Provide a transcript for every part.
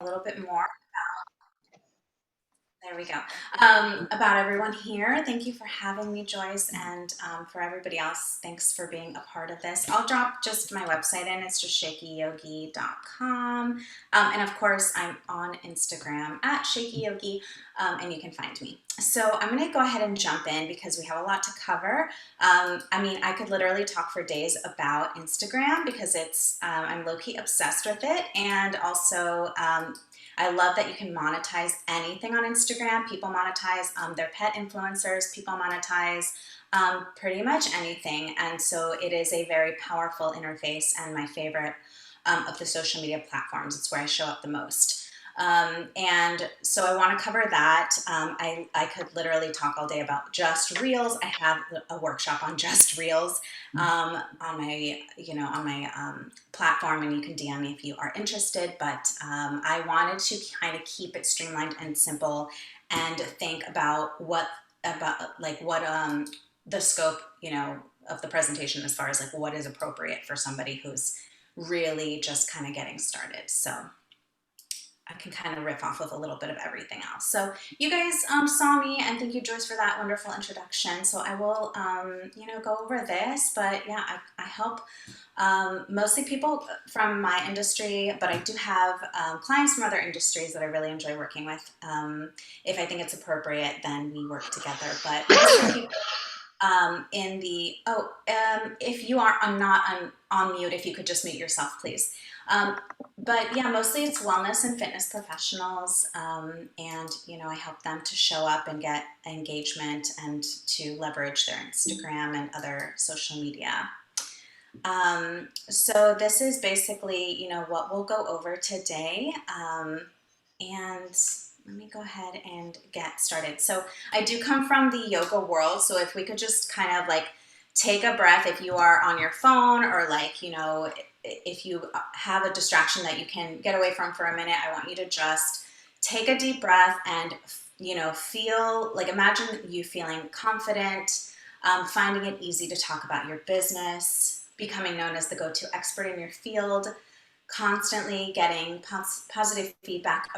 a little bit more. There we go. About everyone here. Thank you for having me, Joyce, and for everybody else, thanks for being a part of this. I'll drop just my website in. It's just shakyyogi.com. And of course, I'm on Instagram at shakyyogi, and you can find me. So I'm going to go ahead and jump in because we have a lot to cover. I could literally talk for days about Instagram because I'm low-key obsessed with it, and also I love that you can monetize anything on Instagram. People monetize their pet influencers. People monetize pretty much anything. And so it is a very powerful interface and my favorite of the social media platforms. It's where I show up the most. And so I want to cover that. I could literally talk all day about just reels. I have a workshop on just reels on my platform, and you can DM me if you are interested. But I wanted to kind of keep it streamlined and simple, and think about the scope, of the presentation as far as like what is appropriate for somebody who's really just kind of getting started. So I can kind of riff off of a little bit of everything else. So you guys saw me, and thank you, Joyce, for that wonderful introduction. So I will, go over this, but yeah, I help mostly people from my industry, but I do have clients from other industries that I really enjoy working with. If I think it's appropriate, then we work together. But mostly people if you are on mute, if you could just mute yourself, please. But yeah, mostly it's wellness and fitness professionals, and I help them to show up and get engagement and to leverage their Instagram and other social media. So this is basically, what we'll go over today. And let me go ahead and get started. So I do come from the yoga world. So if we could just kind of like take a breath, if you are on your phone or if you have a distraction that you can get away from for a minute, I want you to just take a deep breath and, feel like, imagine you feeling confident, finding it easy to talk about your business, becoming known as the go-to expert in your field, constantly getting positive feedback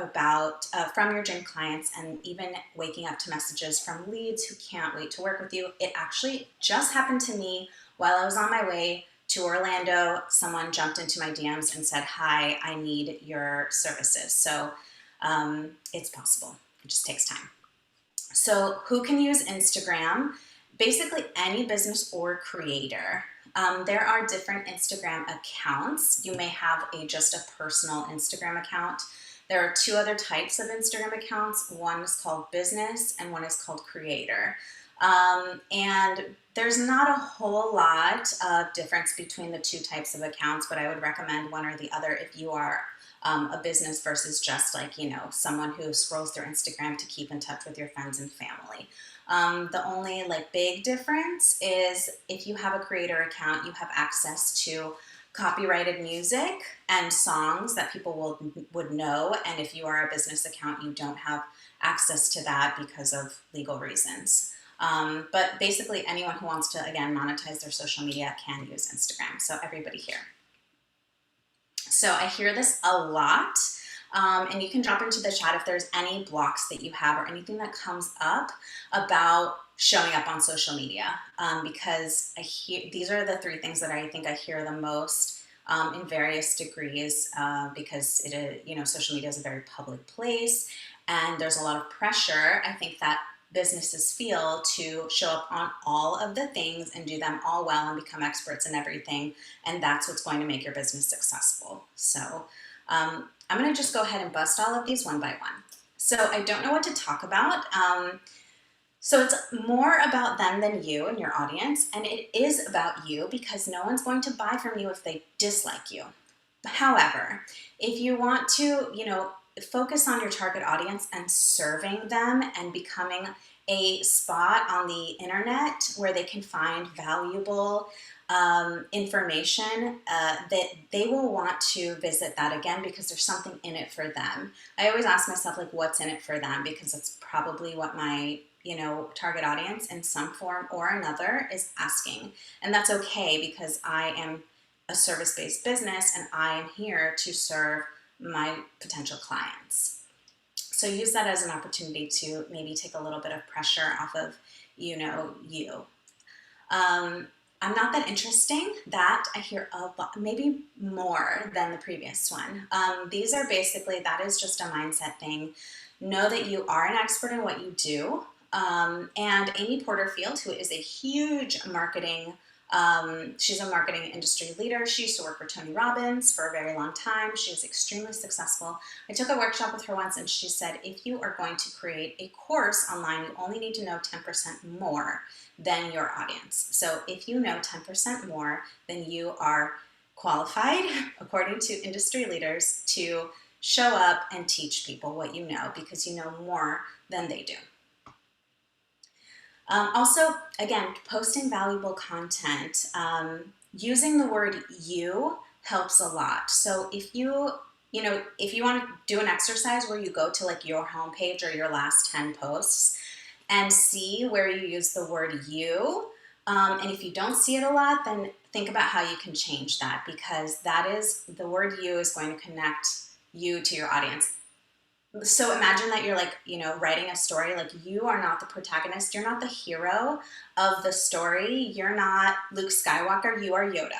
from your gym clients, and even waking up to messages from leads who can't wait to work with you. It actually just happened to me while I was on my way to Orlando. Someone jumped into my DMs and said, "Hi, I need your services." So it's possible. It just takes time. So who can use Instagram? Basically any business or creator. There are different Instagram accounts. You may have just a personal Instagram account. There are two other types of Instagram accounts. One is called business and one is called creator. And there's not a whole lot of difference between the two types of accounts, but I would recommend one or the other if you are a business versus just someone who scrolls through Instagram to keep in touch with your friends and family. The only big difference is if you have a creator account, you have access to copyrighted music and songs that people would know. And if you are a business account, you don't have access to that because of legal reasons. But basically anyone who wants to, again, monetize their social media can use Instagram. So everybody here. So I hear this a lot. And you can drop into the chat if there's any blocks that you have or anything that comes up about showing up on social media, because these are the three things that I think I hear the most in various degrees, because social media is a very public place, and there's a lot of pressure, I think, that businesses feel to show up on all of the things and do them all well and become experts in everything, and that's what's going to make your business successful. So I'm going to just go ahead and bust all of these one by one. So I don't know what to talk about. So it's more about them than you and your audience, and it is about you because no one's going to buy from you if they dislike you. However, if you want to, focus on your target audience and serving them and becoming a spot on the internet where they can find valuable information, that they will want to visit that again because there's something in it for them. I always ask myself, what's in it for them? Because it's probably what my target audience in some form or another is asking. And that's okay because I am a service-based business and I am here to serve my potential clients. So use that as an opportunity to maybe take a little bit of pressure off of, you. I'm not that interesting. That I hear a lot, maybe more than the previous one. These are basically, that is just a mindset thing. Know that you are an expert in what you do. And Amy Porterfield, who is a huge marketing, she's a marketing industry leader. She used to work for Tony Robbins for a very long time. She was extremely successful. I took a workshop with her once, and she said, if you are going to create a course online, you only need to know 10% more than your audience. So if you know 10% more, then you are qualified, according to industry leaders, to show up and teach people what you know, because you know more than they do. Also, again, posting valuable content. Using the word you helps a lot. So if you want to do an exercise where you go to like your homepage or your last 10 posts and see where you use the word you, and if you don't see it a lot, then think about how you can change that, because the word you is going to connect you to your audience. So imagine that you're like, writing a story, like you are not the protagonist. You're not the hero of the story. You're not Luke Skywalker. You are Yoda.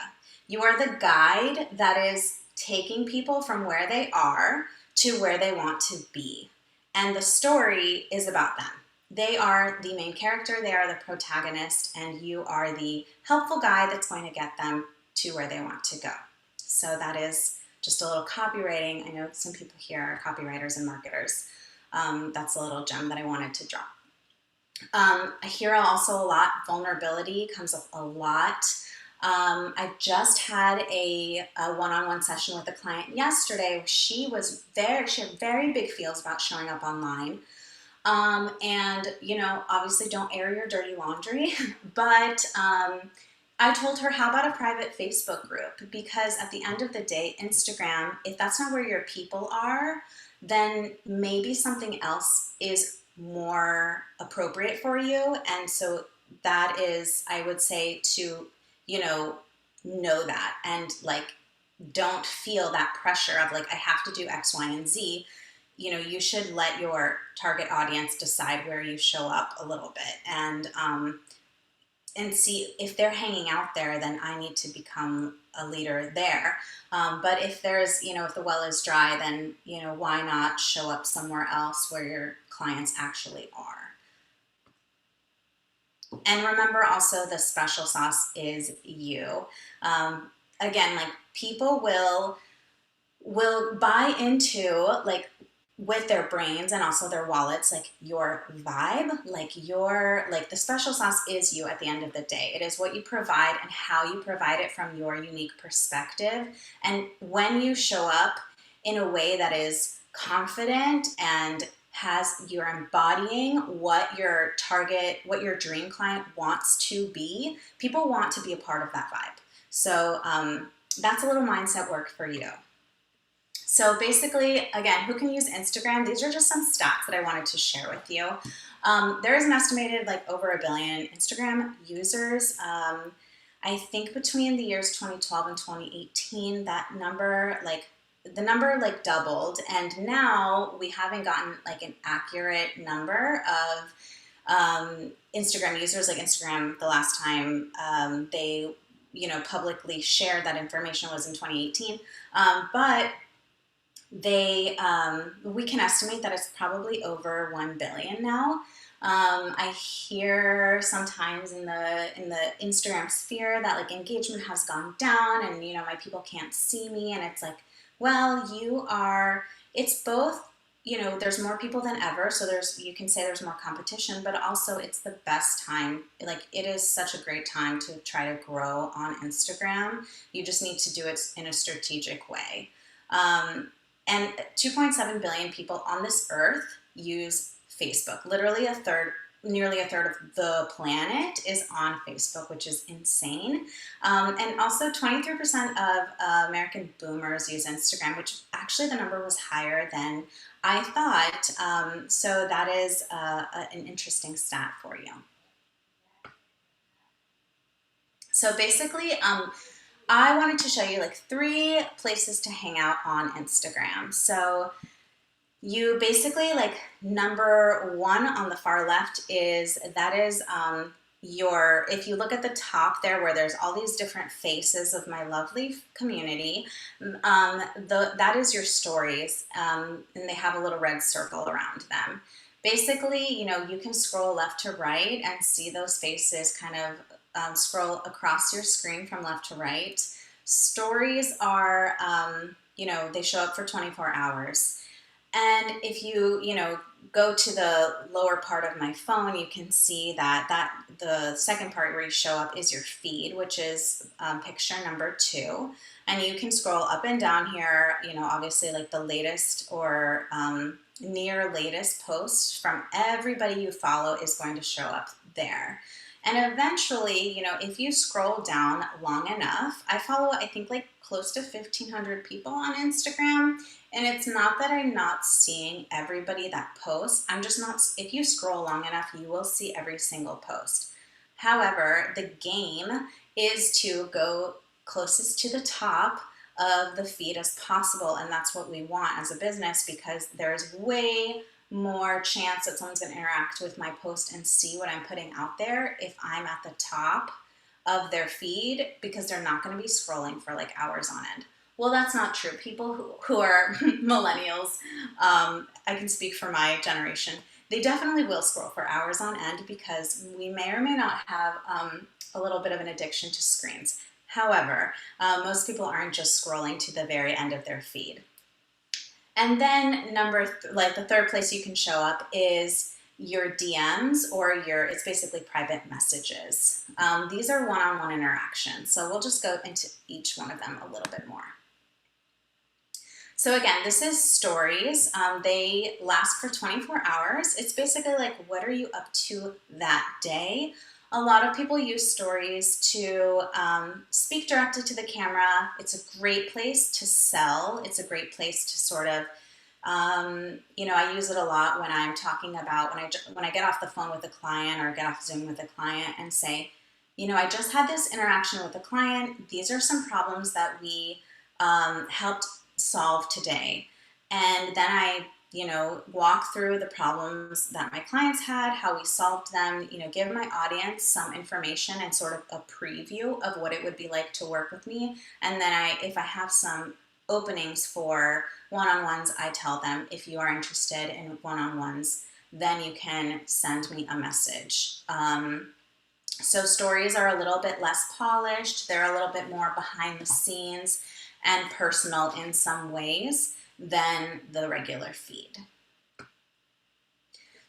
You are the guide that is taking people from where they are to where they want to be. And the story is about them. They are the main character. They are the protagonist, and you are the helpful guide that's going to get them to where they want to go. So that is just a little copywriting. I know some people here are copywriters and marketers. That's a little gem that I wanted to drop. I hear also a lot, vulnerability comes up a lot. I just had a one-on-one session with a client yesterday. She had very big feels about showing up online. And, obviously don't air your dirty laundry, but I told her, how about a private Facebook group? Because at the end of the day, Instagram, if that's not where your people are, then maybe something else is more appropriate for you. And so that is, I would say, to, know that, and like, don't feel that pressure of like, I have to do X, Y, and Z. You should let your target audience decide where you show up a little bit, and see if they're hanging out there, then I need to become a leader there. But if there's, if the well is dry, then, why not show up somewhere else where your clients actually are? And remember also, the special sauce is you. Again, like, people will buy into, like, with their brains and also their wallets, like, your vibe, like the special sauce is you at the end of the day. It is what you provide and how you provide it from your unique perspective. And when you show up in a way that is confident and you're embodying what your dream client wants to be, people want to be a part of that vibe. So that's a little mindset work for you. So basically, again, who can use Instagram? These are just some stats that I wanted to share with you. There is an estimated over 1 billion Instagram users. I think between the years 2012 and 2018, that number, doubled. And now we haven't gotten an accurate number of Instagram users. Like, Instagram, the last time they publicly shared that information was in 2018. But we can estimate that it's probably over 1 billion now. I hear sometimes in the Instagram sphere that engagement has gone down, and my people can't see me, and it's like, well, it's both, there's more people than ever, so you can say there's more competition, but also it's the best time. It is such a great time to try to grow on Instagram. You just need to do it in a strategic way. And 2.7 billion people on this earth use Facebook. Literally nearly a third of the planet is on Facebook, which is insane. And also 23% of American boomers use Instagram, which actually the number was higher than I thought. So that is an interesting stat for you. So basically, I wanted to show you like 3 places to hang out on Instagram. So you basically like number 1 on the far left is your, if you look at the top there where there's all these different faces of my lovely community, that is your stories, and they have a little red circle around them. Basically, you can scroll left to right and see those faces kind of scroll across your screen from left to right. Stories are, they show up for 24 hours. And if you go to the lower part of my phone, you can see that the second part where you show up is your feed, which is picture number 2. And you can scroll up and down here, obviously like the latest or near latest post from everybody you follow is going to show up there. And eventually, if you scroll down long enough, I follow, I think, like close to 1,500 people on Instagram. And it's not that I'm not seeing everybody that posts. I'm just not, if you scroll long enough, you will see every single post. However, the game is to go closest to the top of the feed as possible. And that's what we want as a business, because there's way more chance that someone's going to interact with my post and see what I'm putting out there if I'm at the top of their feed, because they're not going to be scrolling for like hours on end. Well, that's not true. People who are millennials, I can speak for my generation, they definitely will scroll for hours on end because we may or may not have a little bit of an addiction to screens. However, most people aren't just scrolling to the very end of their feed. And then the third place you can show up is your DMs or it's basically private messages. These are one-on-one interactions. So we'll just go into each one of them a little bit more. So again, this is stories. They last for 24 hours. It's basically like, what are you up to that day? A lot of people use stories to speak directly to the camera. It's a great place to sell. It's a great place to sort of, I use it a lot when I'm talking about, when I get off the phone with a client or get off Zoom with a client and say, I just had this interaction with a client. These are some problems that we helped solve today. And then I walk through the problems that my clients had, how we solved them, give my audience some information and sort of a preview of what it would be like to work with me. And then if I have some openings for one-on-ones, I tell them, if you are interested in one-on-ones, then you can send me a message. So stories are a little bit less polished. They're a little bit more behind the scenes and personal in some ways than the regular feed.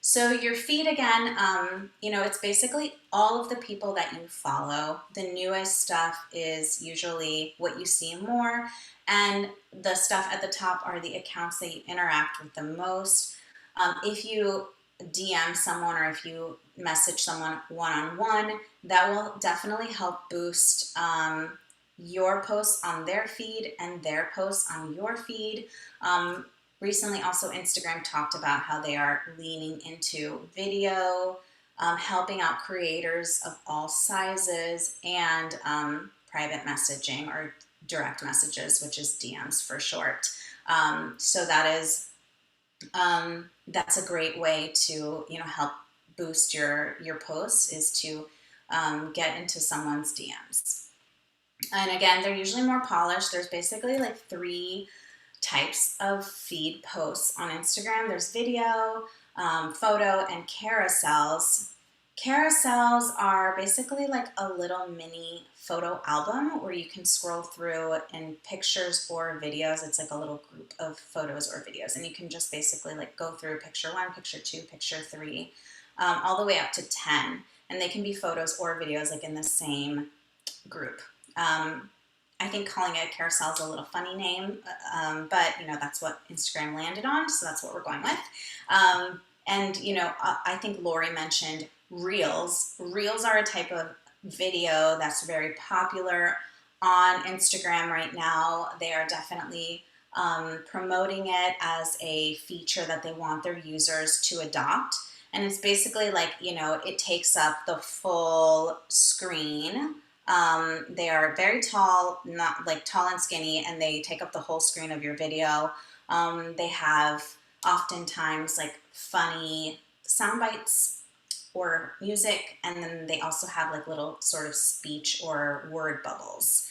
So your feed, again, it's basically all of the people that you follow. The newest stuff is usually what you see more, and the stuff at the top are the accounts that you interact with the most. If you DM someone or if you message someone one-on-one, that will definitely help boost your posts on their feed and their posts on your feed. Recently, also, Instagram talked about how they are leaning into video, helping out creators of all sizes, and private messaging or direct messages, which is DMs for short. So that's a great way to help boost your posts, is to get into someone's DMs. And again, they're usually more polished. There's basically like 3 types of feed posts on Instagram. There's video, photo, and carousels. Carousels are basically like a little mini photo album where you can scroll through in pictures or videos. It's like a little group of photos or videos, and you can just basically like go through picture 1, picture 2, picture 3, all the way up to 10. And they can be photos or videos like in the same group. I think calling it a carousel is a little funny name, but that's what Instagram landed on, so that's what we're going with. And I think Lori mentioned Reels. Reels are a type of video that's very popular on Instagram right now. They are definitely promoting it as a feature that they want their users to adopt. And it's basically like, it takes up the full screen They are very tall, not like tall and skinny, and they take up the whole screen of your video. They have oftentimes like funny sound bites or music, and then they also have like little sort of speech or word bubbles.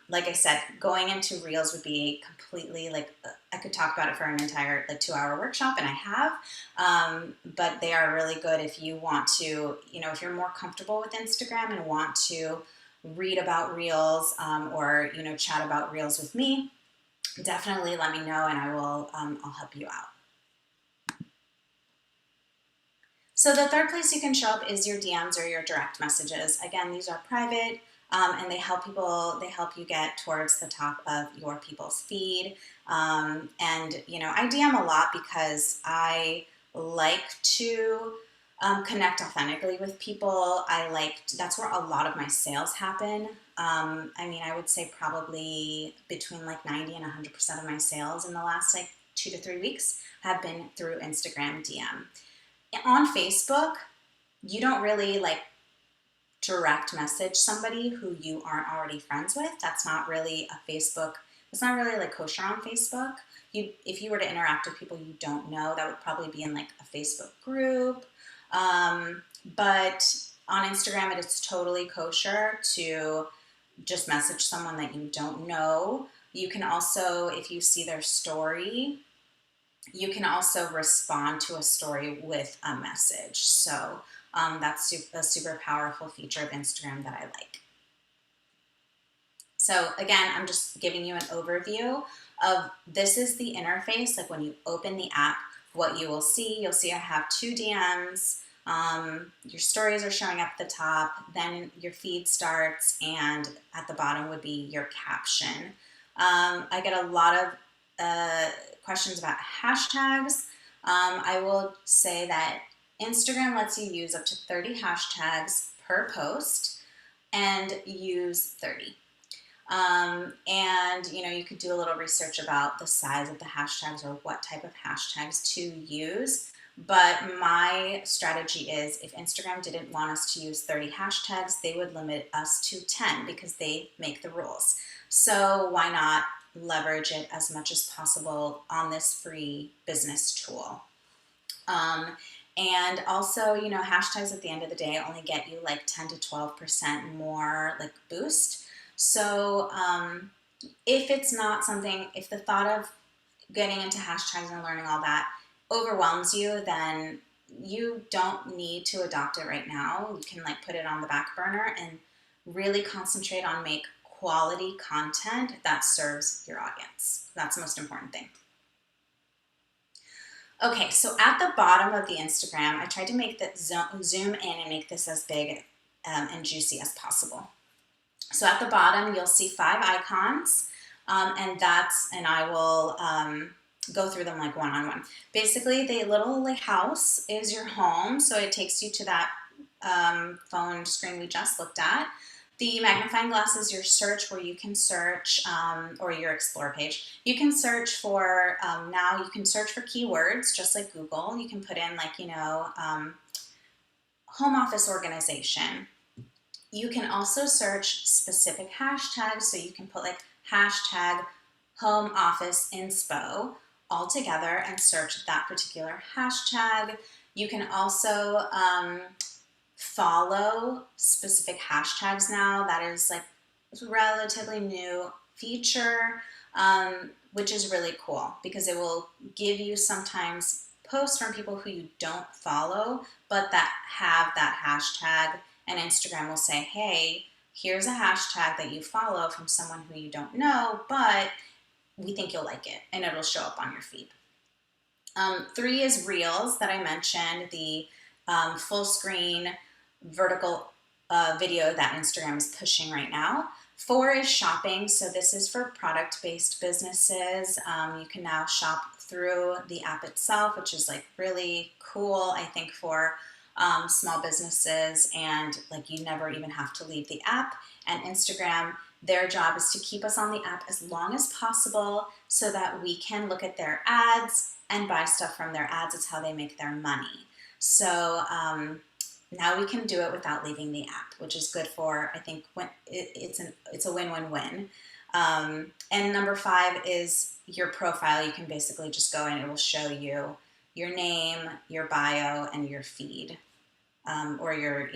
Like I said, going into Reels would be completely like, I could talk about it for an entire like 2-hour workshop, and I have, but they are really good if you want to, if you're more comfortable with Instagram and want to read about Reels, or, chat about Reels with me, definitely let me know and I'll help you out. So the third place you can show up is your DMs or your direct messages. Again, these are private, and they help you get towards the top of your people's feed. And, I DM a lot because I like to connect authentically with people. That's where a lot of my sales happen. I would say probably between like 90 and 100% of my sales in the last like 2 to 3 weeks have been through Instagram DM. On Facebook, you don't really like direct message somebody who you aren't already friends with. That's not really it's not really like kosher on Facebook. If you were to interact with people you don't know, that would probably be in like a Facebook group. But on Instagram, it is totally kosher to just message someone that you don't know. You can also, if you see their story, you can also respond to a story with a message. So that's a super powerful feature of Instagram that I like. So again, I'm just giving you an overview of, this is the interface. Like when you open the app, what you will see, you'll see I have 2 DMs. Your stories are showing up at the top, then your feed starts, and at the bottom would be your caption. I get a lot of questions about hashtags. I will say that Instagram lets you use up to 30 hashtags per post, and use 30. And you could do a little research about the size of the hashtags or what type of hashtags to use. But my strategy is, if Instagram didn't want us to use 30 hashtags, they would limit us to 10 because they make the rules. So why not leverage it as much as possible on this free business tool? And also, hashtags at the end of the day only get you like 10 to 12% more like boost. So if it's not something, if the thought of getting into hashtags and learning all that overwhelms you, then you don't need to adopt it right now. You can like put it on the back burner and really concentrate on make quality content that serves your audience. That's the most important thing. Okay, so at the bottom of the Instagram, I tried to make that zoom in and make this as big and juicy as possible. So at the bottom, you'll see 5 icons, and I will go through them like one on one. Basically, the little like house is your home, so it takes you to that phone screen we just looked at. The magnifying glass is your search, where you can search, or your explore page. You can search for, now you can search for keywords, just like Google. You can put in like, home office organization. You can also search specific hashtags. So you can put like hashtag home office inspo all together and search that particular hashtag. You can also follow specific hashtags now. That is like a relatively new feature, which is really cool because it will give you sometimes posts from people who you don't follow, but that have that hashtag, and Instagram will say, hey, here's a hashtag that you follow from someone who you don't know, but we think you'll like it, and it'll show up on your feed. 3 is Reels that I mentioned, the full screen vertical video that Instagram is pushing right now. 4 is shopping. So this is for product-based businesses. You can now shop through the app itself, which is like really cool, I think, for small businesses, and like you never even have to leave the app. And Instagram, their job is to keep us on the app as long as possible so that we can look at their ads and buy stuff from their ads. It's how they make their money. So now we can do it without leaving the app, which is good for, I think, when it's a win-win-win. And number 5 is your profile. You can basically just go in, it will show you your name, your bio, and your feed, or your,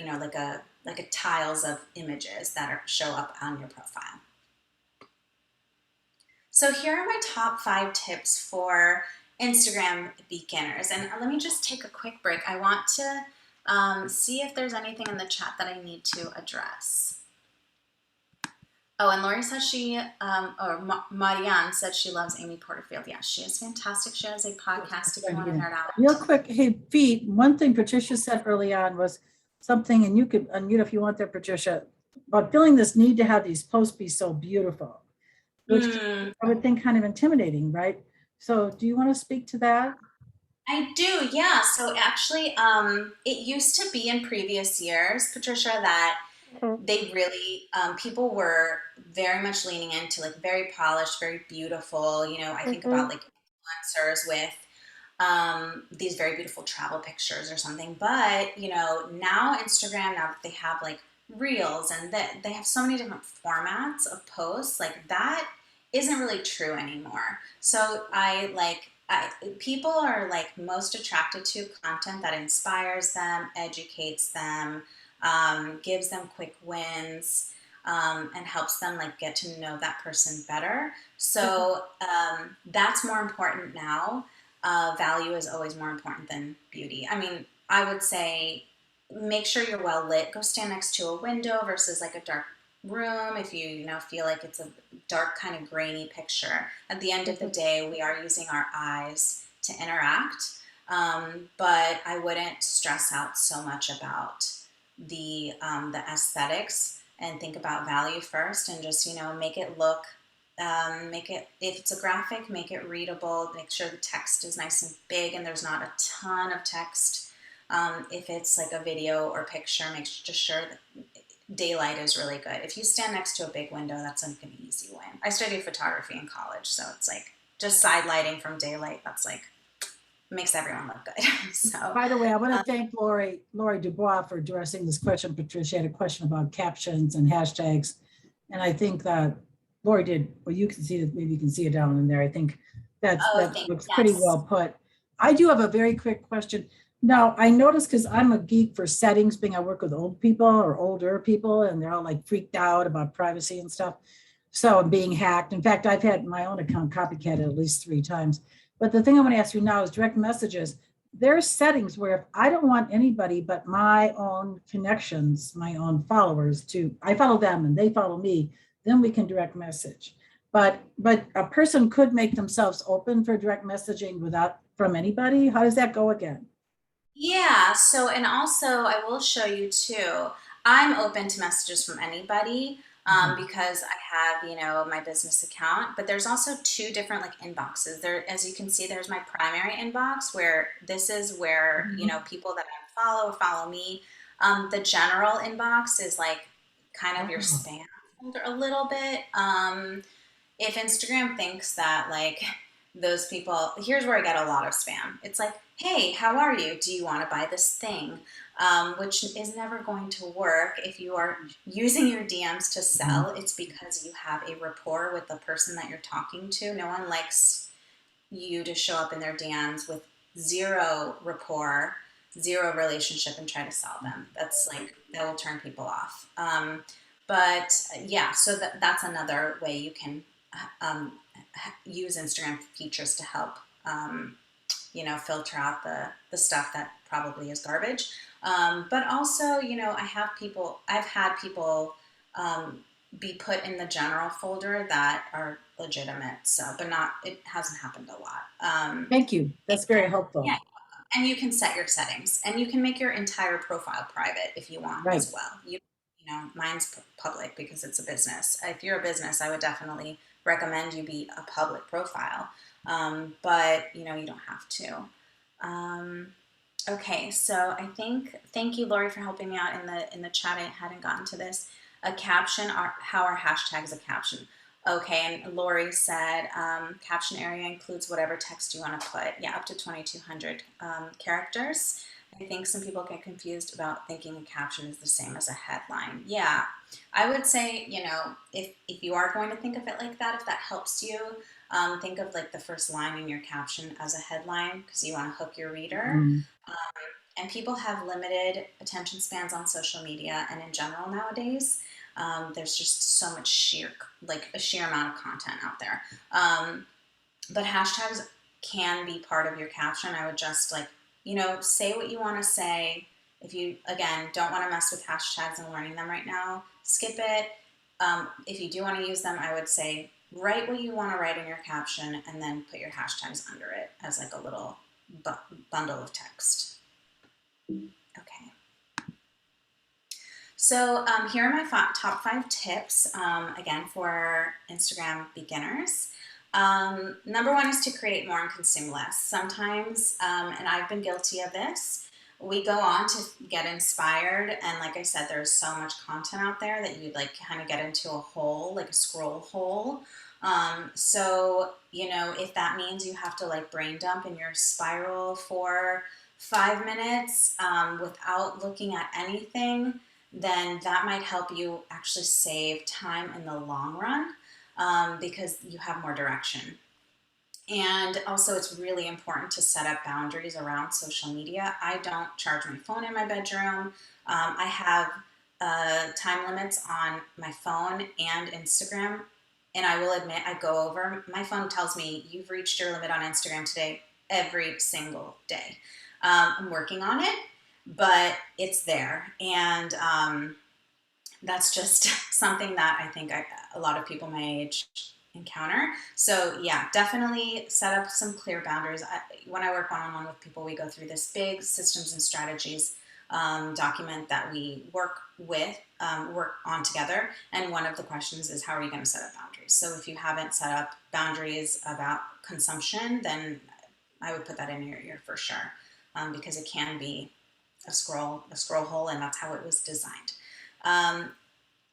like a tiles of images that show up on your profile. So here are my top 5 tips for Instagram beginners. And let me just take a quick break. I want to see if there's anything in the chat that I need to address. Oh, and Lori says Marianne said she loves Amy Porterfield. Yeah, she is fantastic. She has a podcast if you want to nerd out. Real quick, hey, Pete, one thing Patricia said early on was something, and you could unmute if you want there, Patricia, about feeling this need to have these posts be so beautiful, which I would think kind of intimidating, right? So do you want to speak to that? I do, yeah. So actually, it used to be in previous years, Patricia, that they really, people were very much leaning into like very polished, very beautiful. I think about like influencers with these very beautiful travel pictures or something. But, now Instagram, now that they have like reels and that they have so many different formats of posts, like that isn't really true anymore. So people are like most attracted to content that inspires them, educates them, gives them quick wins, and helps them like get to know that person better. So that's more important now. Value is always more important than beauty. I mean, I would say make sure you're well lit. Go stand next to a window versus like a dark room if you feel like it's a dark kind of grainy picture. At the end of the day, we are using our eyes to interact, but I wouldn't stress out so much about the aesthetics, and think about value first, and just make it look, make it, if it's a graphic, make it readable. Make sure the text is nice and big and there's not a ton of text. If it's like a video or picture, make just sure that daylight is really good. If you stand next to a big window, that's like an easy win. I studied photography in college, so it's like just side lighting from daylight. That's like makes everyone look good. So, by the way, I want to thank Lori Dubois for addressing this question. Patricia had a question about captions and hashtags, and I think that Lori did. Well, you can see it. Maybe you can see it down in there. I think that looks pretty well put. I do have a very quick question. Now, I noticed, because I'm a geek for settings, being I work with old people or older people, and they're all like freaked out about privacy and stuff. So I'm being hacked. In fact, I've had my own account copycatted at least 3 times. But the thing I want to ask you now is direct messages. There's settings where if I don't want anybody but my own connections, my own followers I follow them and they follow me, then we can direct message. But a person could make themselves open for direct messaging from anybody. How does that go again? yeah, so and also I will show you too. I'm open to messages from anybody, because I have, my business account, but there's also 2 different like inboxes. There, as you can see, there's my primary inbox where this is where, people that I follow me. The general inbox is like kind of your spam folder a little bit. If Instagram thinks that like those people, here's where I get a lot of spam. It's like, hey, how are you? Do you want to buy this thing? Which is never going to work. If you are using your DMs to sell, it's because you have a rapport with the person that you're talking to. No one likes you to show up in their DMs with 0 rapport, 0 relationship, and try to sell them. That's like, that will turn people off. But yeah, so that's another way you can use Instagram features to help, filter out the stuff that probably is garbage. But also, I've had people be put in the general folder that are legitimate. So, but it hasn't happened a lot. Thank you. That's very helpful. Yeah. And you can set your settings, and you can make your entire profile private if you want as well. Mine's public because it's a business. If you're a business, I would definitely recommend you be a public profile. But you don't have to. Okay, so I think, thank you, Lori, for helping me out in the chat. I hadn't gotten to this. A caption, how are hashtags a caption? Okay, and Lori said caption area includes whatever text you want to put. Yeah, up to 2,200 characters. I think some people get confused about thinking a caption is the same as a headline. Yeah, I would say, if you are going to think of it like that, if that helps you, think of like the first line in your caption as a headline because you want to hook your reader. Mm, And people have limited attention spans on social media and in general nowadays. There's just so much like a sheer amount of content out there. But hashtags can be part of your caption. I would just like, say what you want to say. If you, again, don't want to mess with hashtags and learning them right now, skip it. If you do want to use them, I would say write what you want to write in your caption and then put your hashtags under it as like a little bundle of text. Okay. So here are my top 5 tips, again, for Instagram beginners. Number 1 is to create more and consume less. Sometimes, and I've been guilty of this, we go on to get inspired, and like I said, there's so much content out there that you like kind of get into a hole, like a scroll hole. If that means you have to like brain dump in your spiral for 5 minutes without looking at anything, then that might help you actually save time in the long run because you have more direction. And also, it's really important to set up boundaries around social media. I don't charge my phone in my bedroom. I have time limits on my phone and Instagram. And I will admit, I go over. My phone tells me, you've reached your limit on Instagram today every single day. I'm working on it, but it's there. And that's just something that I think a lot of people my age encounter. So yeah, definitely set up some clear boundaries. When I work one-on-one with people, we go through this big systems and strategies document that we work on together. And one of the questions is, how are you going to set up boundaries? So if you haven't set up boundaries about consumption, then I would put that in your ear for sure, because it can be a scroll hole, and that's how it was designed. Um,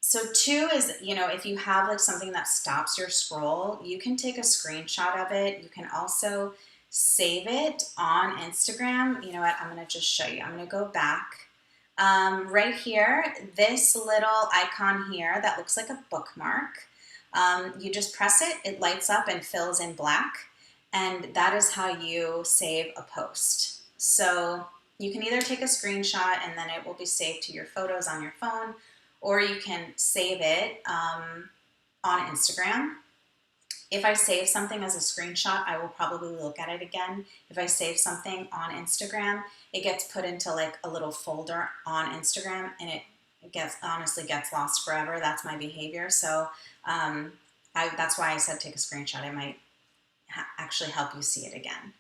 so 2 is, if you have like something that stops your scroll, you can take a screenshot of it. You can also save it on Instagram. You know what? I'm going to just show you. I'm going to go back. Right here, this little icon here that looks like a bookmark. You just press it, it lights up and fills in black. And that is how you save a post. So you can either take a screenshot and then it will be saved to your photos on your phone, or you can save it on Instagram. If I save something as a screenshot, I will probably look at it again. If I save something on Instagram, it gets put into like a little folder on Instagram, and it honestly gets lost forever. That's my behavior. So that's why I said take a screenshot. It might actually help you see it again.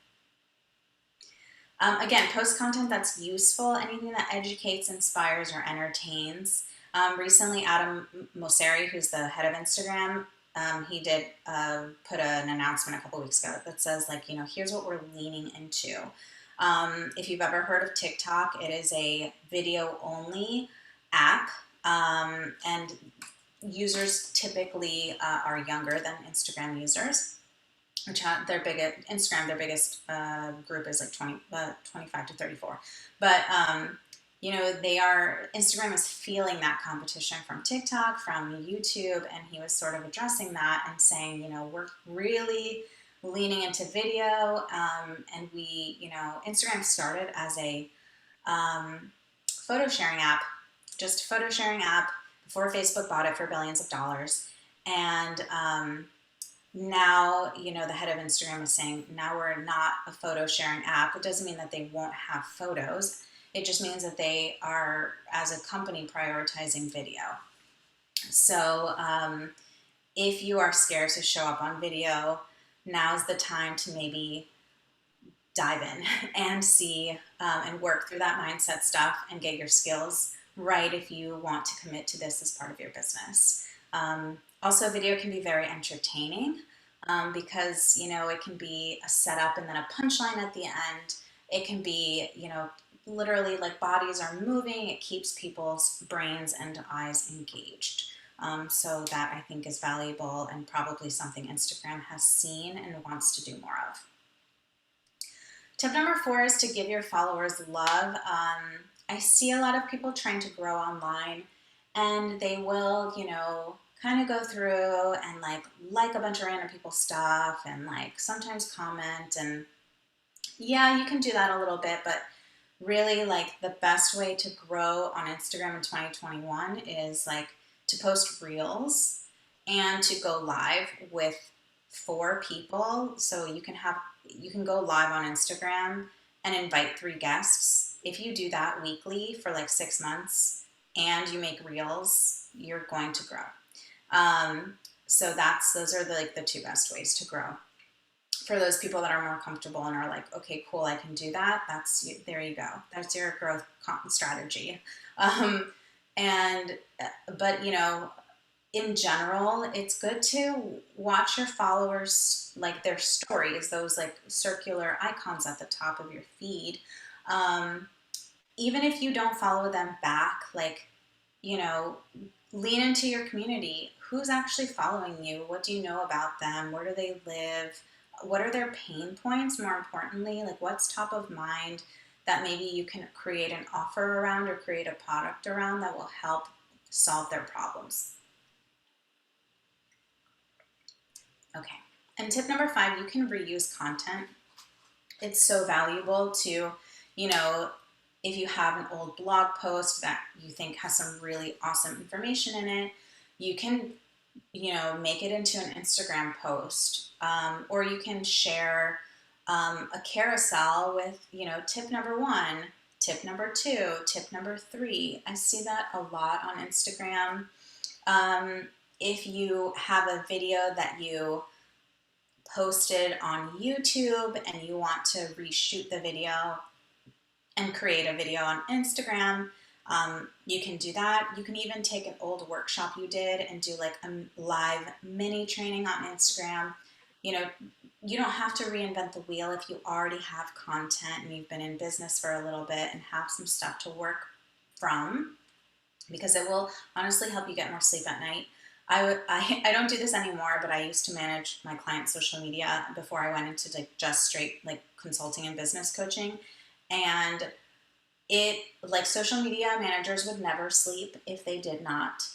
Again, post content that's useful, anything that educates, inspires, or entertains. Recently, Adam Mosseri, who's the head of Instagram, he did put an announcement a couple weeks ago that says, like, here's what we're leaning into. If you've ever heard of TikTok, it is a video-only app, and users typically are younger than Instagram users. Which their biggest Instagram, their biggest group is like 25 to 34. But Instagram is feeling that competition from TikTok, from YouTube, and he was sort of addressing that and saying, we're really leaning into video, and Instagram started as a photo sharing app, just a photo sharing app before Facebook bought it for billions of dollars, and now, the head of Instagram is saying, now we're not a photo sharing app. It doesn't mean that they won't have photos. It just means that they are, as a company, prioritizing video. So if you are scared to show up on video, now's the time to maybe dive in and see and work through that mindset stuff and get your skills right if you want to commit to this as part of your business. Also, video can be very entertaining because, it can be a setup and then a punchline at the end. It can be, literally like bodies are moving. It keeps people's brains and eyes engaged. So that I think is valuable and probably something Instagram has seen and wants to do more of. Tip number 4 is to give your followers love. I see a lot of people trying to grow online, and they will, kind of go through and like a bunch of random people's stuff and like sometimes comment. And yeah, you can do that a little bit, but really like the best way to grow on Instagram in 2021 is like to post reels and to go live with 4 people. So you can go live on Instagram and invite 3 guests. If you do that weekly for like 6 months and you make reels, you're going to grow. So those are the 2 best ways to grow. For those people that are more comfortable and are like, okay, cool, I can do that. There you go. That's your growth strategy. Um, and but in general, it's good to watch your followers, like their stories, those like circular icons at the top of your feed. Um, Even if you don't follow them back, like, you know, lean into your community. Who's actually following you? What do you know about them? Where do they live? What are their pain points? More importantly, like what's top of mind that maybe you can create an offer around or create a product around that will help solve their problems. Okay. And tip number 5, you can reuse content. It's so valuable to, you know, if you have an old blog post that you think has some really awesome information in it, you can, make it into an Instagram post, or you can share a carousel with, tip number 1, tip number 2, tip number 3. I see that a lot on Instagram. If you have a video that you posted on YouTube and you want to reshoot the video and create a video on Instagram, you can do that. You can even take an old workshop you did and do like a live mini training on Instagram. You know, you don't have to reinvent the wheel if you already have content and you've been in business for a little bit and have some stuff to work from, because it will honestly help you get more sleep at night. I don't do this anymore, but I used to manage my clients' social media before I went into like just straight like consulting and business coaching. And social media managers would never sleep if they did not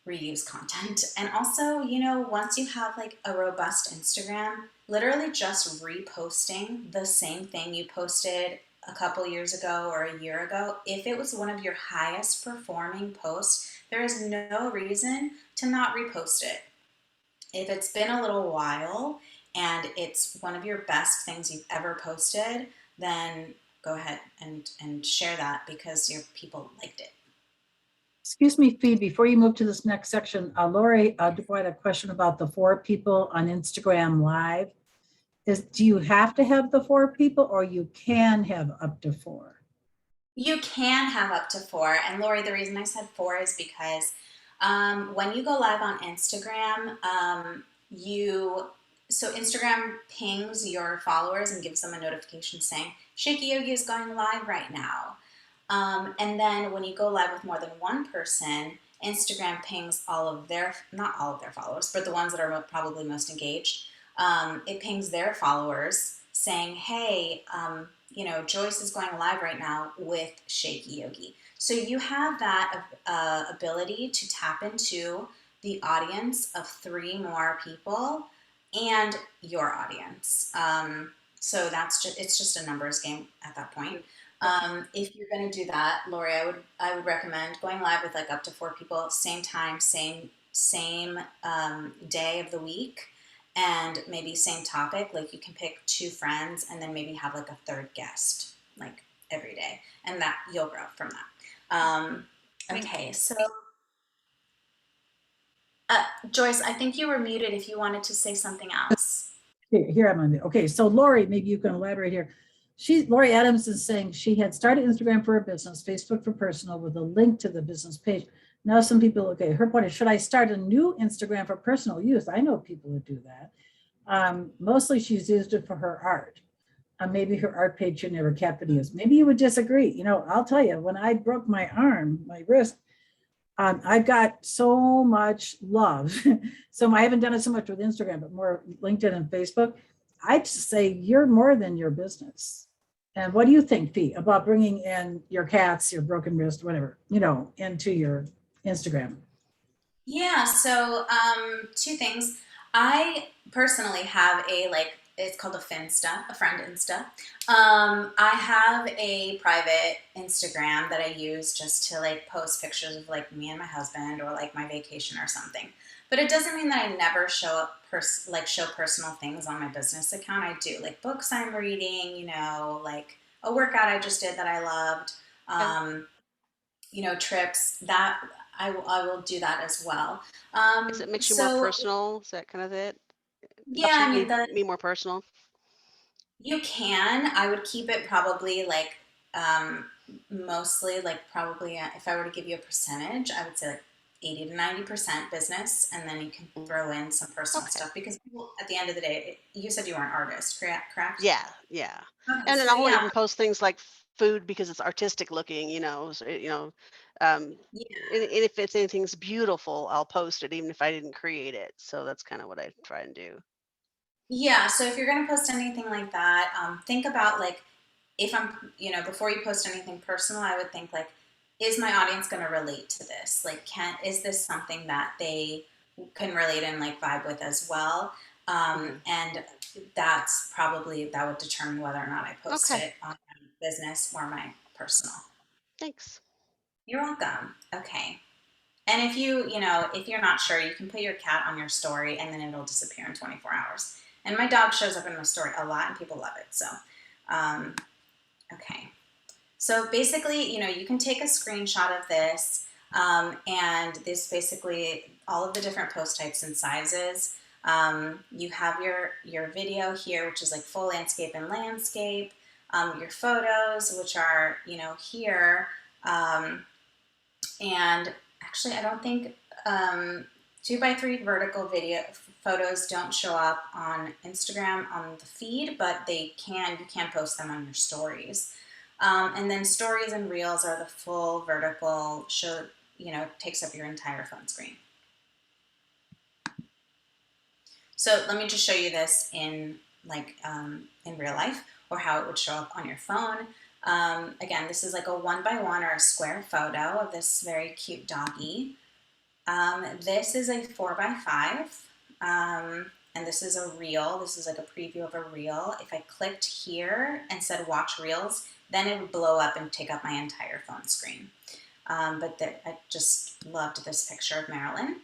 reuse content. And also, once you have like a robust Instagram, literally just reposting the same thing you posted a couple years ago or a year ago, if it was one of your highest performing posts, there is no reason to not repost it. If it's been a little while and it's one of your best things you've ever posted, then go ahead and share that because your people liked it. Excuse me, Fee, before you move to this next section, Lori Dubois had a question about the 4 people on Instagram Live. Do you have to have the 4 people or you can have up to 4? You can have up to 4. And Lori, the reason I said 4 is because when you go live on Instagram, so Instagram pings your followers and gives them a notification saying, Shaky Yogi is going live right now. And then when you go live with more than one person, Instagram pings not all of their followers, but the ones that are probably most engaged. It pings their followers saying, hey, Joyce is going live right now with Shaky Yogi. So you have that ability to tap into the audience of 3 more people and your audience. So it's just a numbers game at that point. If you're going to do that, Lori, I would recommend going live with like up to 4 people, same time, same day of the week, and maybe same topic. Like you can pick 2 friends and then maybe have like a 3rd guest like every day, and that you'll grow from that. Okay, so Joyce, I think you were muted if you wanted to say something else. Here I'm on it. Okay, so Lori, maybe you can elaborate here. Lori Adams is saying she had started Instagram for her business, Facebook for personal, with a link to the business page. Now some people, okay, her point is, should I start a new Instagram for personal use? I know people who do that. Mostly she's used it for her art. Maybe her art page should never kept it used. Maybe you would disagree. I'll tell you, when I broke my wrist, I got so much love. So I haven't done it so much with Instagram, but more LinkedIn and Facebook. I'd say you're more than your business. And what do you think, Pete, about bringing in your cats, your broken wrist, whatever, into your Instagram? Yeah, so two things. I personally have a like it's called a Finsta, a friend Insta. I have a private Instagram that I use just to like post pictures of like me and my husband or like my vacation or something. But it doesn't mean that I never show up like show personal things on my business account. I do like books I'm reading, like a workout I just did that I loved. Okay. Um, trips that I will do that as well. Guess it makes you more So personal. Is that kind of it? yeah, Helps you I mean, be more personal. you can. I would keep it probably like um, mostly like probably if I were to give you a percentage, I would say like 80 to 90% business, and then you can Mm. throw in some personal Okay. stuff because people, at the end of the day, you said you were an artist, correct? Correct? Yeah, yeah. Okay, And then so I'll yeah, even post things like food because it's artistic looking, so, um, yeah. and if it's anything's beautiful, I'll post it even if I didn't create it. So that's kind of what I try and do. Yeah, so if you're going to post anything like that, think about like if I'm, before you post anything personal, I would think like, is my audience going to relate to this? Like, is this something that they can relate and like vibe with as well? Hmm. And that would determine whether or not I post Okay. it on my business or my personal. Thanks. You're welcome. Okay. And if you're not sure, you can put your cat on your story and then it'll disappear in 24 hours. And my dog shows up in my story a lot and people love it. So, um, okay. So basically, you can take a screenshot of this, and this basically all of the different post types and sizes. You have your video here, which is like full landscape and landscape. Your photos, which are here, um, and actually, I don't think 2x3 vertical video photos don't show up on Instagram on the feed, but you can post them on your stories. And then stories and reels are the full vertical show, takes up your entire phone screen. So let me just show you this in real life or how it would show up on your phone. Again, this is like a 1x1 or a square photo of this very cute doggy. This is a 4x5, and this is a reel. This is like a preview of a reel. If I clicked here and said watch reels, then it would blow up and take up my entire phone screen. I just loved this picture of Marilyn.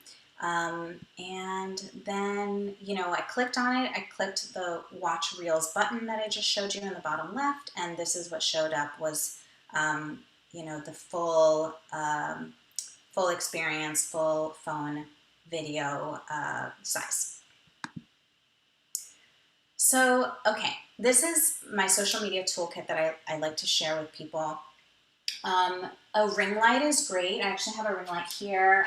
And then, I clicked on it. I clicked the watch reels button that I just showed you in the bottom left, and this is what showed up was, the full experience, full phone video size. So, okay, this is my social media toolkit that I like to share with people. A ring light is great. I actually have a ring light here.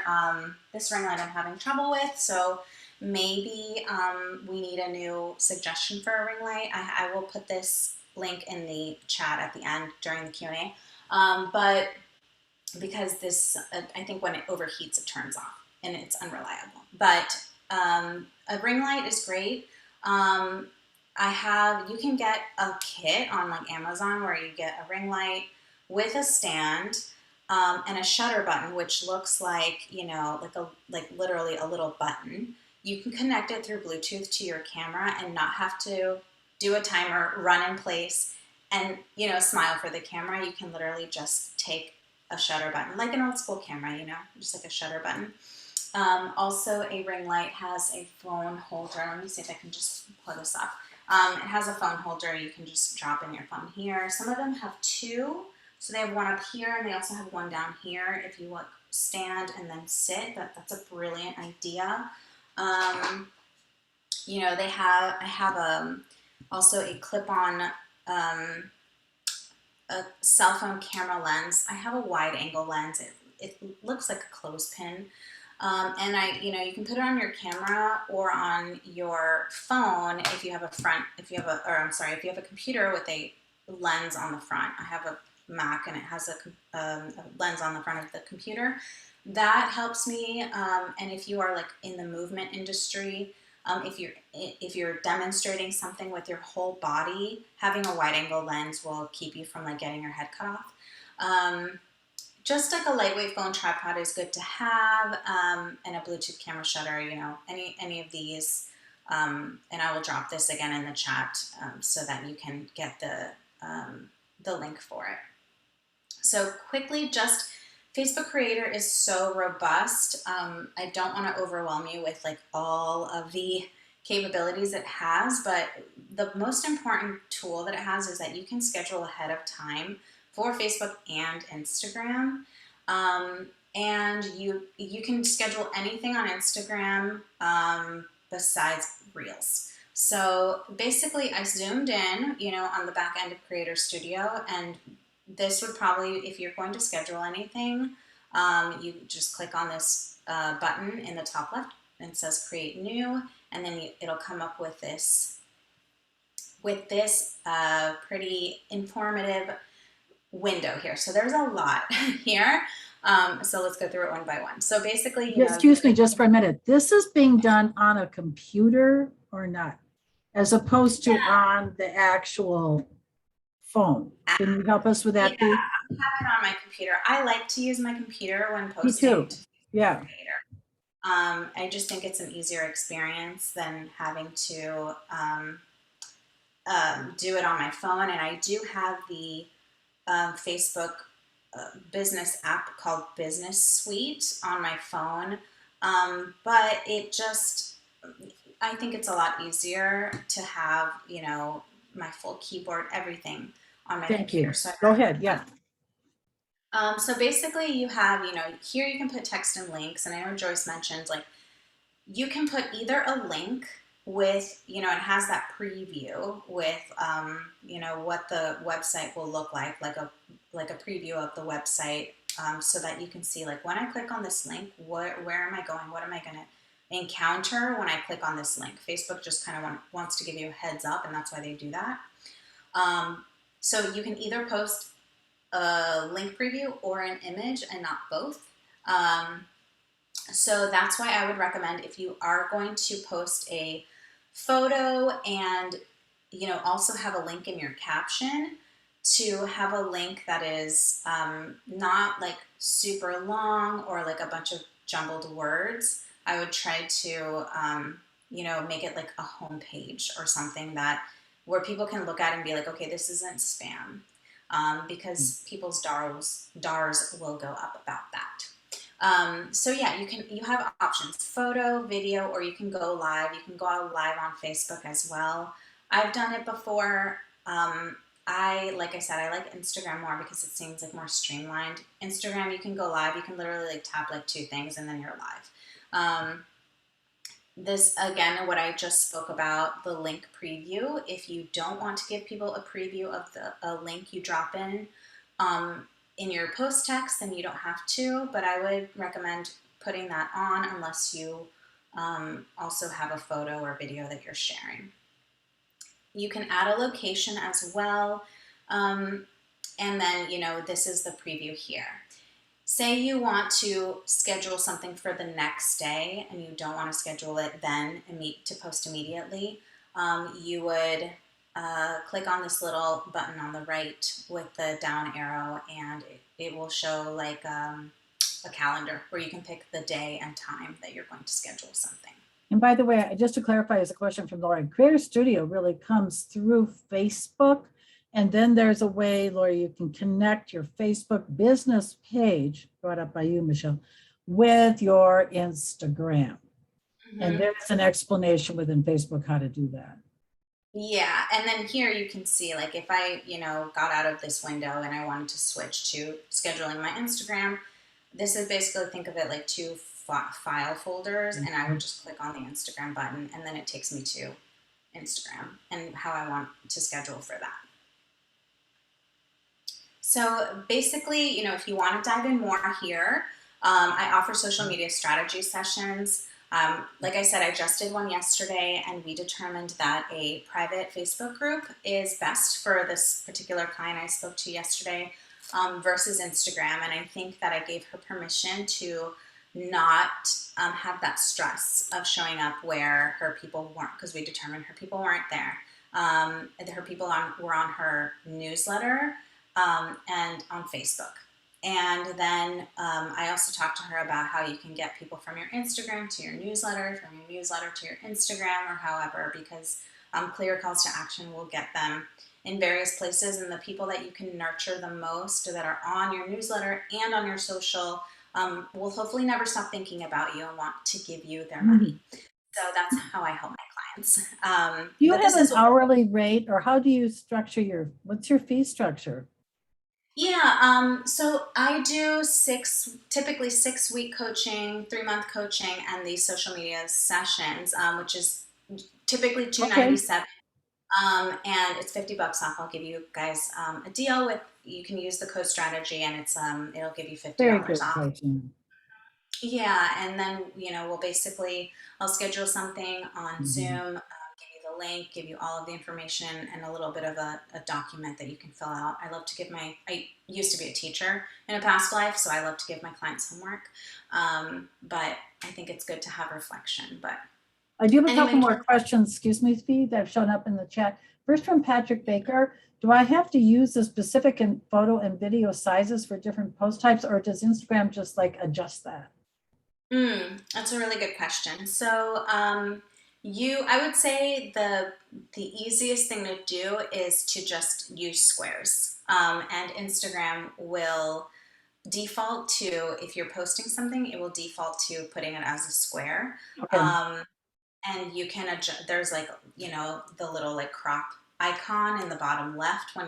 This ring light I'm having trouble with, so maybe we need a new suggestion for a ring light. I will put this link in the chat at the end during the Q&A. But because I think when it overheats, it turns off and it's unreliable. But a ring light is great. You can get a kit on like Amazon where you get a ring light with a stand and a shutter button, which looks like, like literally a little button. You can connect it through Bluetooth to your camera and not have to do a timer, run in place, and, smile for the camera. You can literally just take a shutter button, like an old school camera, just like a shutter button. Also, a ring light has a phone holder. Let me see if I can just pull this up. It has a phone holder. You can just drop in your phone here. Some of them have two. So they have one up here and they also have one down here. If you stand and then sit, that's a brilliant idea. I have also a clip-on a cell phone camera lens. I have a wide angle lens. It looks like a clothespin. And you can put it on your camera or on your phone if you have if you have a computer with a lens on the front. I have a Mac and it has a lens on the front of the computer. That helps me. And if you are like in the movement industry, If you're demonstrating something with your whole body, having a wide angle lens will keep you from like getting your head cut off. Just like a lightweight phone tripod is good to have, and a Bluetooth camera shutter, you know, any of these. And I will drop this again in the chat so that you can get the link for it. So quickly, just Facebook Creator is so robust. I don't want to overwhelm you with like all of the capabilities it has, but the most important tool that it has is that you can schedule ahead of time for Facebook and Instagram. And you can schedule anything on Instagram besides Reels. So basically I zoomed in, you know, on the back end of Creator Studio, and this would probably, if you're going to schedule anything, you just click on this button in the top left and it says create new, and then it'll come up with this pretty informative window here. So there's a lot here. So let's go through it one by one. So basically, you know, excuse me just for a minute. This is being done on a computer or not, as opposed to on the actual phone. Can you help us with that, yeah, please? I have it on my computer. I like to use my computer when Me posting. too. Yeah. I just think it's an easier experience than having to do it on my phone. And I do have the Facebook business app called Business Suite on my phone. But it just, I think it's a lot easier to have, you know, my full keyboard, everything on my Thank computer. you. So Go ahead. Yeah. so basically you have, you know, here you can put text and links. And I know Joyce mentioned like you can put either a link with, you know, it has that preview with, you know, what the website will look like a preview of the website, so that you can see like when I click on this link, where am I going? What am I going to encounter when I click on this link? Facebook just kind of wants to give you a heads up, and that's why they do that. So you can either post a link preview or an image and not both. So that's why I would recommend, if you are going to post a photo and, you know, also have a link in your caption, to have a link that is not like super long or like a bunch of jumbled words. I would try to, you know, make it like a home page or something that where people can look at and be like, okay, this isn't spam, because people's DARs will go up about that. So yeah, you have options: photo, video, or you can go live. You can go out live on Facebook as well. I've done it before. Like I said, I like Instagram more because it seems like more streamlined. Instagram, you can go live. You can literally like tap like 2 things and then you're live. This again, what I just spoke about, the link preview. If you don't want to give people a preview of a link you drop in your post text, then you don't have to, but I would recommend putting that on unless you also have a photo or video that you're sharing. You can add a location as well. And then, you know, this is the preview here. Say you want to schedule something for the next day and you don't want to schedule it then to post immediately. You would click on this little button on the right with the down arrow, and it will show like a calendar where you can pick the day and time that you're going to schedule something. And by the way, just to clarify, as a question from Laura, Creator Studio really comes through Facebook. And then there's a way, Laura, you can connect your Facebook business page, brought up by you, Michelle, with your Instagram. Mm-hmm. And there's an explanation within Facebook how to do that. Yeah, and then here you can see, like, if I, you know, got out of this window and I wanted to switch to scheduling my Instagram, this is basically, think of it like 2 file folders, and I would just click on the Instagram button, and then it takes me to Instagram and how I want to schedule for that. So basically, you know, if you want to dive in more here, I offer social media strategy sessions. Like I said, I just did one yesterday, and we determined that a private Facebook group is best for this particular client I spoke to yesterday, versus Instagram. And I think that I gave her permission to not have that stress of showing up where her people weren't, because we determined her people weren't there. Her people were on her newsletter and on Facebook. And then I also talked to her about how you can get people from your Instagram to your newsletter, from your newsletter to your Instagram, or however, because clear calls to action will get them in various places. And the people that you can nurture the most that are on your newsletter and on your social will hopefully never stop thinking about you and want to give you their money. So that's how I help my clients. Do you But have this an is what hourly rate, or how do you structure what's your fee structure? Yeah, so I do typically 6 week coaching, 3 month coaching, and these social media sessions, which is typically Okay, $297. And it's $50 off. I'll give you guys a deal with, you can use the code strategy, and it'll give you fifty very dollars good off. question. Yeah, and then I'll schedule something on Zoom, Mhm. give you the link, give you all of the information, and a little bit of a document that you can fill out. I used to be a teacher in a past life, so I love to give my clients homework. But I think it's good to have reflection. But I do have a couple anyway, more questions, excuse me, Steve, that have shown up in the chat. First from Patrick Baker. Do I have to use the specific photo and video sizes for different post types, or does Instagram just like adjust that? That's a really good question. So, I would say the easiest thing to do is to just use squares. And Instagram will default to, if you're posting something, it will default to putting it as a square. Okay, Um, and you can adjust, there's like, the little like crop icon in the bottom left when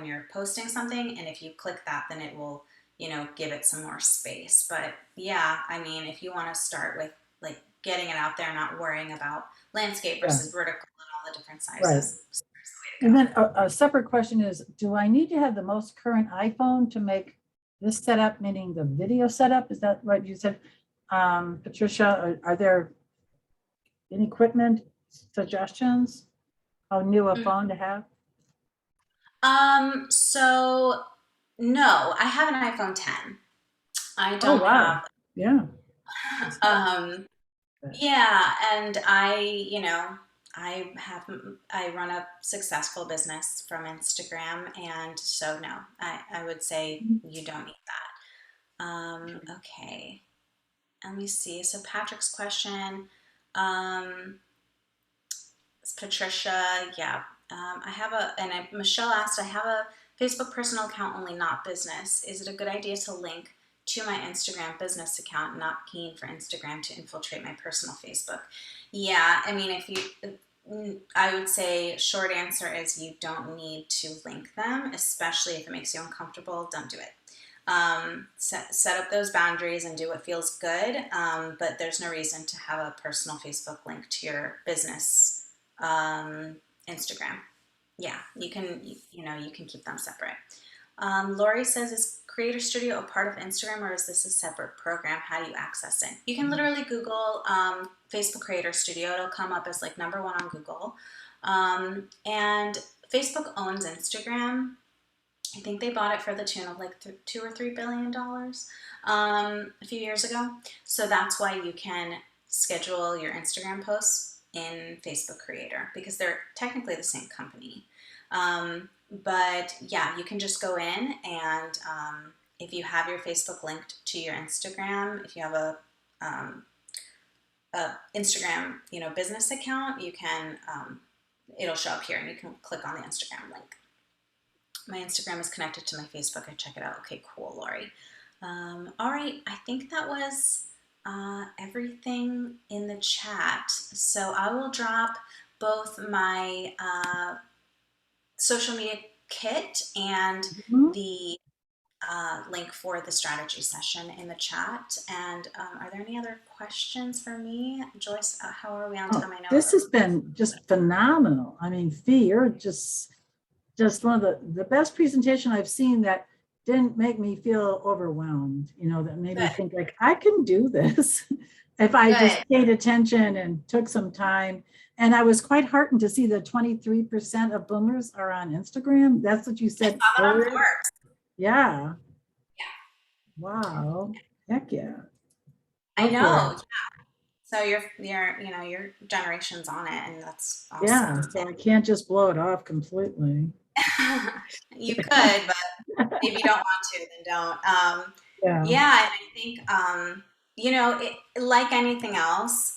you're posting something, and if you click that, then it will, give it some more space. But yeah, I mean, if you want to start with like getting it out there, not worrying about landscape yeah, versus vertical and all the different right. sizes, is the way And to go. then a separate question is, do I need to have the most current iPhone to make this setup, meaning the video setup? Is that what you said? Patricia, are there any equipment suggestions? How new a phone to have? So no, I have an iPhone 10. I Oh, don't wow. have, Yeah. That's not um, bad. yeah, and I run a successful business from Instagram, and so no, I would say you don't need that. Okay, let me see. So Patrick's question, um, Patricia, yeah, Michelle asked, I have a Facebook personal account only, not business. Is it a good idea to link to my Instagram business account? Not keen for Instagram to infiltrate my personal Facebook. Yeah, I mean, I would say short answer is you don't need to link them, especially if it makes you uncomfortable. Don't do it. Set up those boundaries and do what feels good. But there's no reason to have a personal Facebook link to your business Instagram. Yeah, you can keep them separate. Lori says, is Creator Studio a part of Instagram, or is this a separate program? How do you access it? You can literally Google Facebook Creator Studio. It'll come up as like #1 on Google. And Facebook owns Instagram. I think they bought it for the tune of like $2 or $3 billion a few years ago. So that's why you can schedule your Instagram posts in Facebook Creator, because they're technically the same company. But yeah, you can just go in and if you have your Facebook linked to your Instagram, if you have a Instagram business account, you can it'll show up here, and you can click on the Instagram link. My Instagram is connected to my Facebook. I check it out. Okay, cool, Lori. All right, I think that was everything in the chat. So I will drop both my social media kit and Mhm. the link for the strategy session in the chat. And are there any other questions for me? Joyce, how are we on Oh, time? I know. this has been just phenomenal. I mean, Fee, you're just one of the best presentation I've seen that didn't make me feel overwhelmed, that made me Good, think like, I can do this if I just good. paid attention and took some time. And I was quite heartened to see that 23% of boomers are on Instagram. That's what you I said saw that on earlier. Forbes. Yeah. Yeah. Wow. Heck yeah. I Go for know. it. So your generation's on it, and that's Yeah, awesome. so I can't just blow it off completely. You could, but if you don't want to, then don't. Yeah. Yeah, and I think like anything else,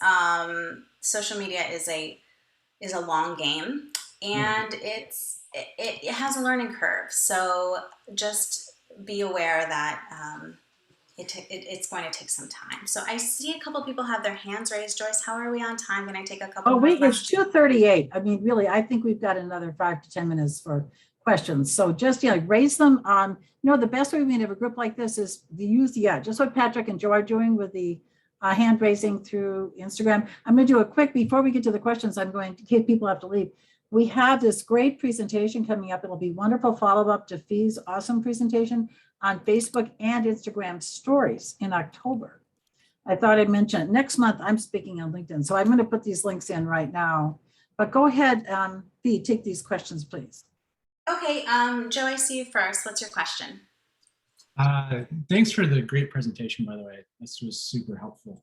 social media is a long game, Yeah. and it has a learning curve. So just be aware that it's going to take some time. So I see a couple people have their hands raised. Joyce, how are we on time? Can I take a couple Oh, more wait, it's questions? 2:38. I mean, really, I think we've got another 5 to 10 minutes for questions. So just, raise them on, the best way we have a group like this is to use, just what Patrick and Joe are doing with the hand raising through Instagram. I'm going to do a quick, before we get to the questions, I'm going to, in case people have to leave. We have this great presentation coming up. It'll be wonderful follow-up to Fee's awesome presentation on Facebook and Instagram stories in October. I thought I'd mention it. Next month, I'm speaking on LinkedIn. So I'm going to put these links in right now. But go ahead, Fee, take these questions, please. Okay, Joe, I see you first. What's your question? Thanks for the great presentation, by the way. This was super helpful.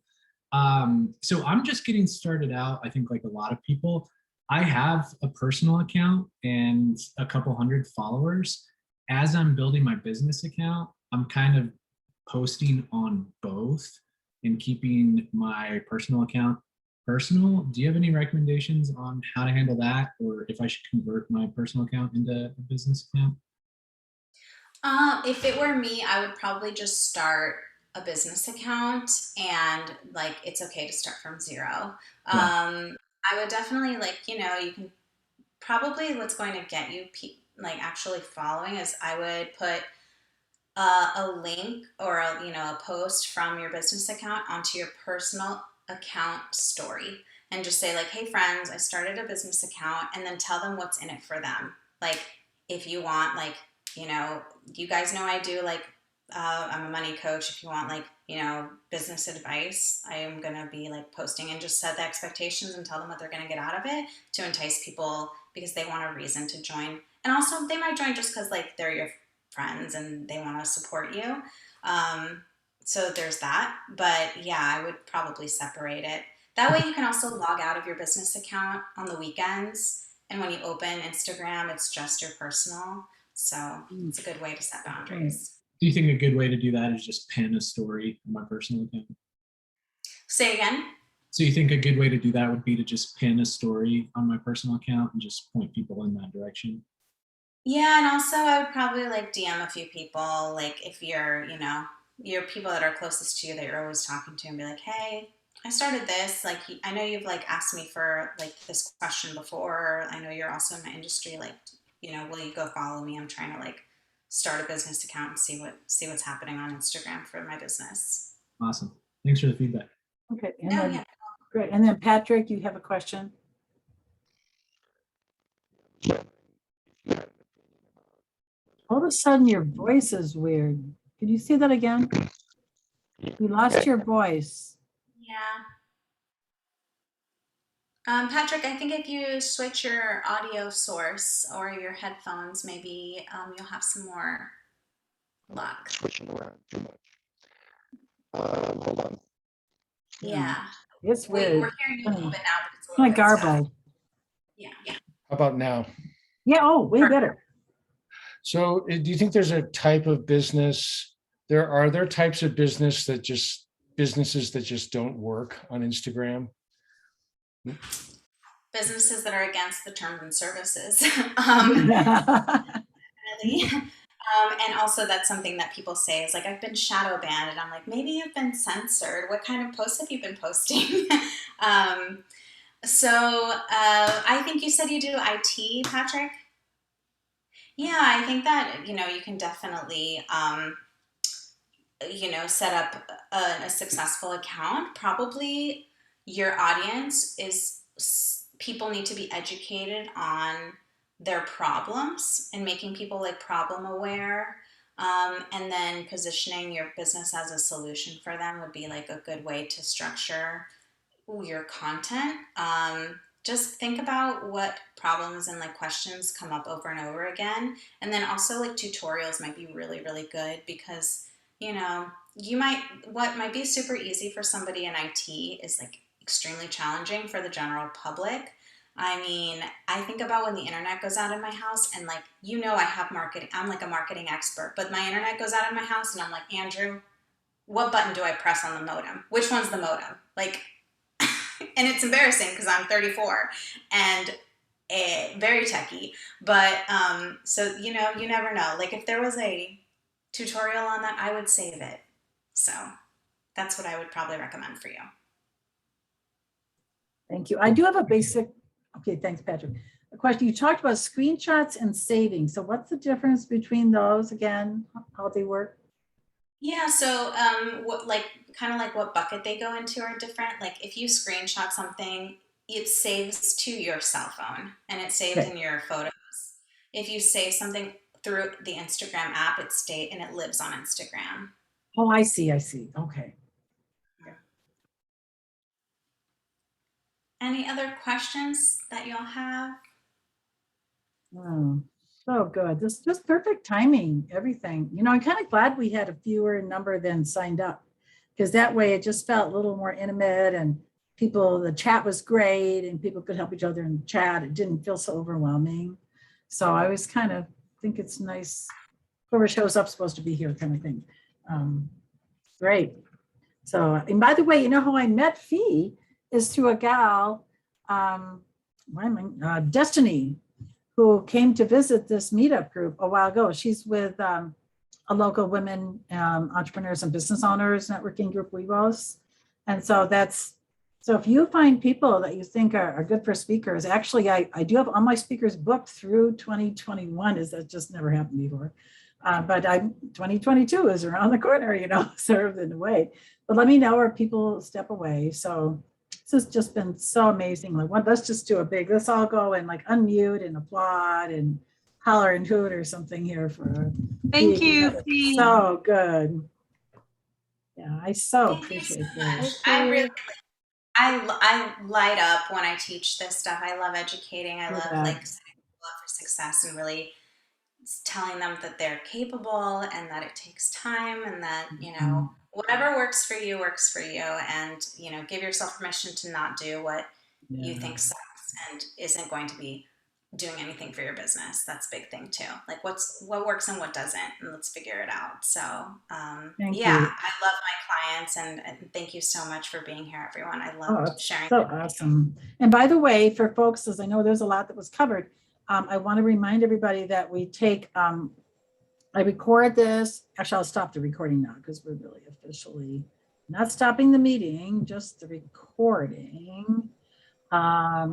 So I'm just getting started out. I think like a lot of people, I have a personal account and a couple hundred followers. As I'm building my business account, I'm kind of posting on both and keeping my personal account personal. Do you have any recommendations on how to handle that, or if I should convert my personal account into a business account? If it were me, I would probably just start a business account, and like it's okay to start from zero. Yeah. I would definitely you can probably what's going to get you actually following is I would put a link or a post from your business account onto your personal account story, and just say like, hey friends, I started a business account, and then tell them what's in it for them. Like if you want you guys know I do I'm a money coach. If you want business advice, I am going to be posting, and just set the expectations and tell them what they're going to get out of it to entice people because they want a reason to join. And also they might join just because they're your friends and they want to support you. So there's that. But yeah, I would probably separate it. That way you can also log out of your business account on the weekends. And when you open Instagram, it's just your personal. So it's a good way to set boundaries. Do you think a good way to do that is just pin a story on my personal account? Say again? So you think a good way to do that would be to just pin a story on my personal account and just point people in that direction? Yeah, and also I would probably DM a few people, like if your people that are closest to you that you're always talking to, and be like, hey, I started this. Like, I know you've asked me for this question before. I know you're also in my industry. Will you go follow me? I'm trying to start a business account and see what's happening on Instagram for my business. Awesome. Thanks for the feedback. Okay. And No, then, yeah. great. And then Patrick, you have a question? All of a sudden your voice is weird. Can you say that again? We lost your voice. Yeah. Patrick, I think if you switch your audio source or your headphones, maybe you'll have some more luck. Switching around too much. Hold on. Yeah. It's weird. We're hearing you a little bit now, but it's a Kind little of bit stuck. garbled. Yeah. How about now? Yeah. Oh, way better. So do you think there's a type of business, are there types of businesses that just don't work on Instagram? Businesses that are against the terms and services. Really. And also that's something that people say is I've been shadow banned, and I'm like, maybe you've been censored. What kind of posts have you been posting? I think you said you do IT, Patrick. Yeah, I think that you can definitely set up a successful account. Probably your audience is people need to be educated on their problems and making people problem aware. And then positioning your business as a solution for them would be a good way to structure your content. Just think about what problems and questions come up over and over again. And then also tutorials might be really, really good because you know, what might be super easy for somebody in IT is like extremely challenging for the general public. I mean, I think about when the internet goes out in my house and like, I have marketing, I'm like a marketing expert, but my internet goes out in my house and I'm like, Andrew, what button do I press on the modem? Which one's the modem? Like, and it's embarrassing because I'm 34 and very techy, but so you never know. Like if there was a tutorial on that, I would save it. So that's what I would probably recommend for you. Thank you. I do have a basic, okay, thanks, Patrick. A question, you talked about screenshots and saving. So what's the difference between those again, how they work? Yeah, so what like kind of like what bucket they go into are different. Like if you screenshot something, it saves to your cell phone and it's saved Okay. in your photos. If you save something through the Instagram app, it lives on Instagram. Oh, I see, okay. Any other questions that y'all have? Oh, so good. This just perfect timing, everything. I'm kind of glad we had a fewer number than signed up because that way it just felt a little more intimate and the chat was great and people could help each other in the chat. It didn't feel so overwhelming. So I was kind of think it's nice. Whoever shows up is supposed to be here kind of thing. Great. So, and by the way, how I met Fee is through a gal, Destiny, who came to visit this meetup group a while ago. She's with a local women entrepreneurs and business owners networking group, WeBoss. And so so if you find people that you think are good for speakers, actually, I do have all my speakers booked through 2021, that just never happened before. But 2022 is around the corner, served in a way. But let me know where people step away. So this has just been so amazing. Like, let's just do let's all go and like unmute and applaud and holler and hoot or something here for. Thank you, Fee. So good. Yeah, I so appreciate this. I light up when I teach this stuff. I love educating. I love Yeah. like setting people up for success and really telling them that they're capable and that it takes time and that, whatever works for you and, give yourself permission to not do what you think sucks and isn't going to be doing anything for your business. That's a big thing too. Like what works and what doesn't, and let's figure it out. So Thank you. I love my clients and thank you so much for being here, everyone. I love sharing. So awesome. And by the way, for folks, as I know there's a lot that was covered, I want to remind everybody that we take, I record this. Actually, I'll stop the recording now because we're really officially not stopping the meeting, just the recording.